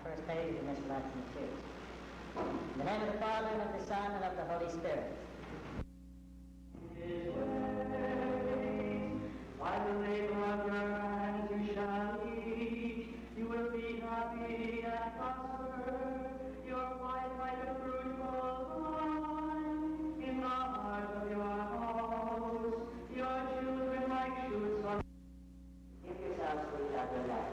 first page in this lesson too. In the name of the Father, and of the Son, and of the Holy Spirit. By the labor of your hands you shall eat. You will be happy and prosper. Your wife like a fruitful vine in the heart of your house. Your children like shoots on. Give yourselves to each other love.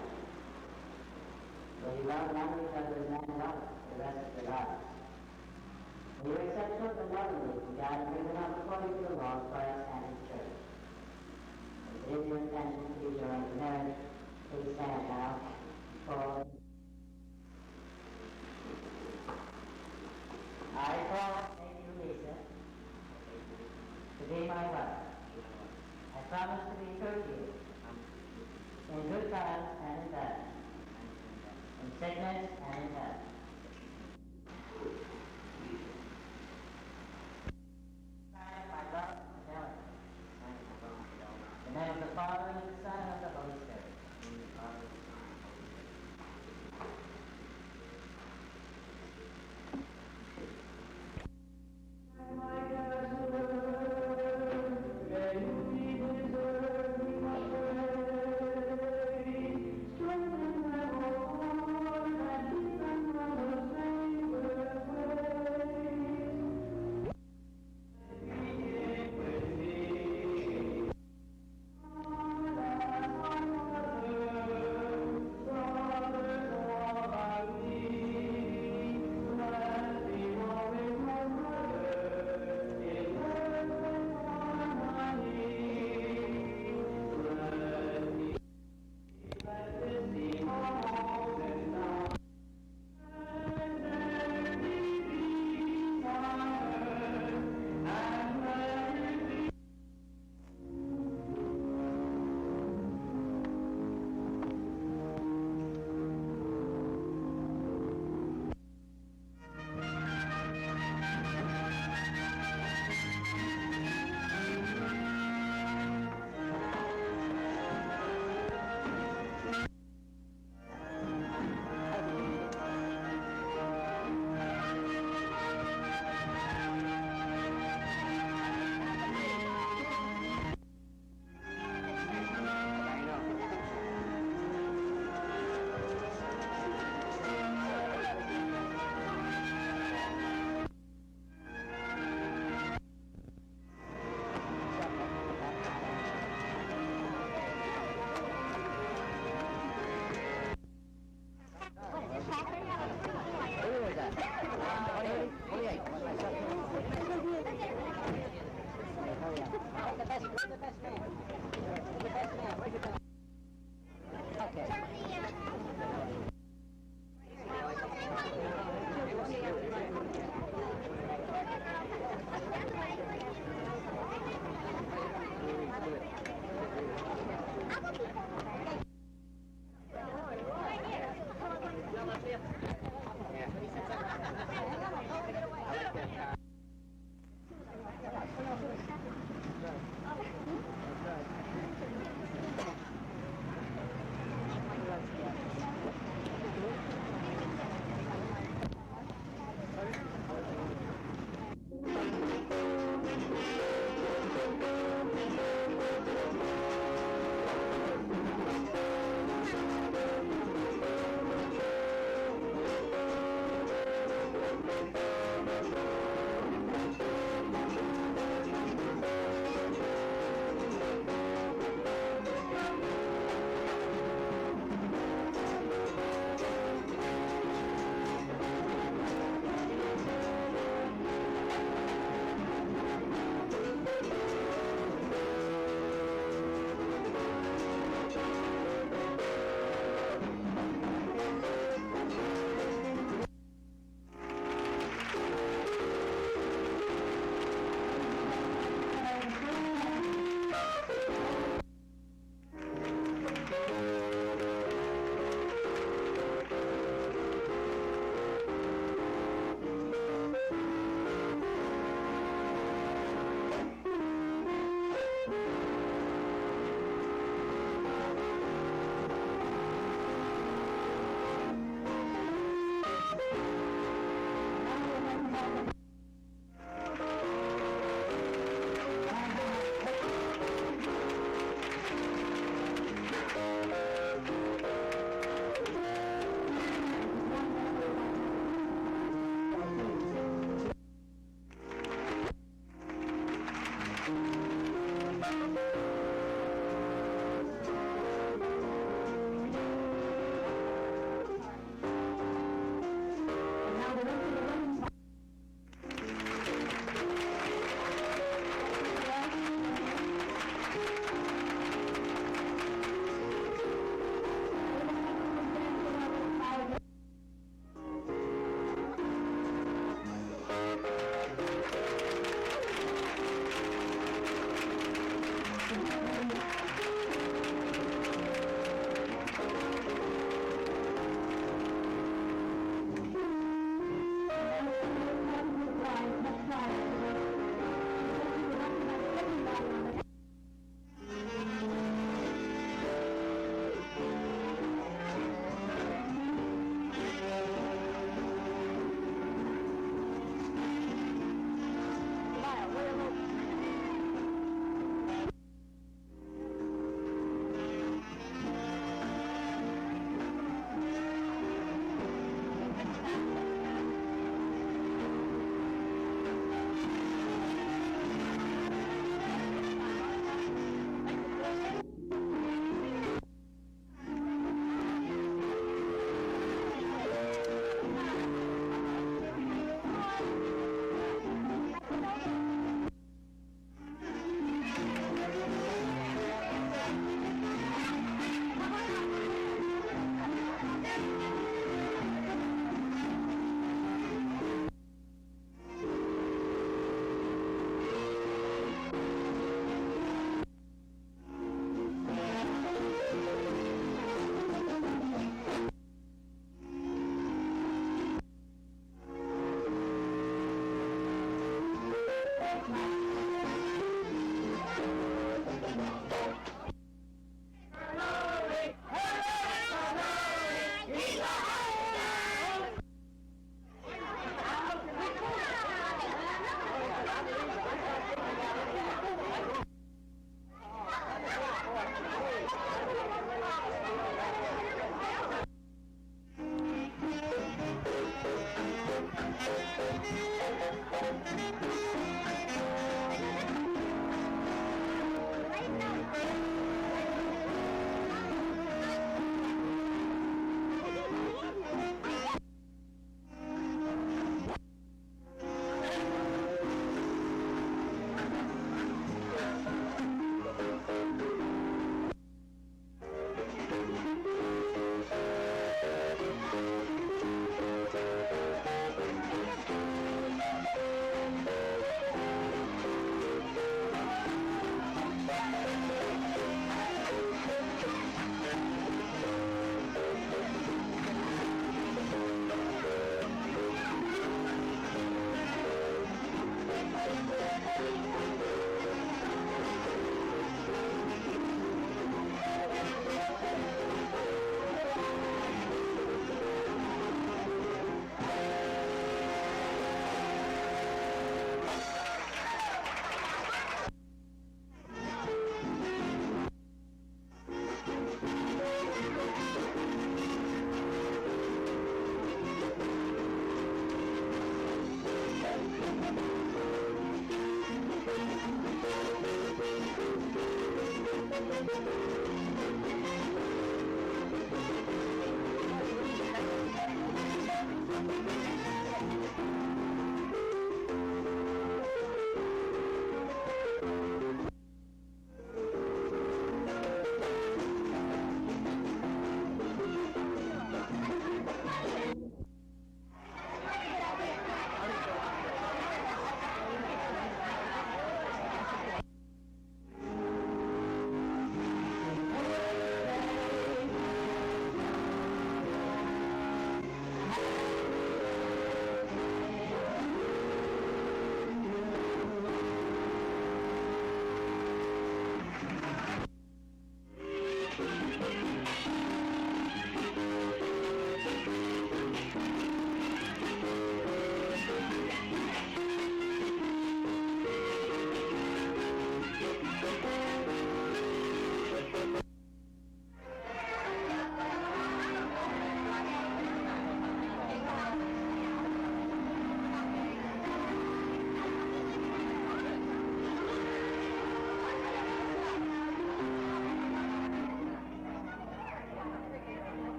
Will you love none of each other as men love the rest of their lives? Will you accept children lovingly from God and bring them up according to the law of Christ and His church? If it is your intention to be joined in marriage, please stand now for I, Paul, take you, Lisa, to be my wife. I promise to be true to you, in good times and in bad, in sickness and in health. Sign of my love and fidelity. In the name of the Father, and of the Son, and of the Holy Spirit. Strengthen them, O Lord, and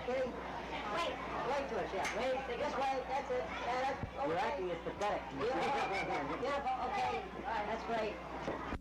Kitty. Wait. Wait to us, yeah. Wait. Just wait. That's it. Yeah, that's okay. Your acting is pathetic. Beautiful. Beautiful. Okay. All right. That's great.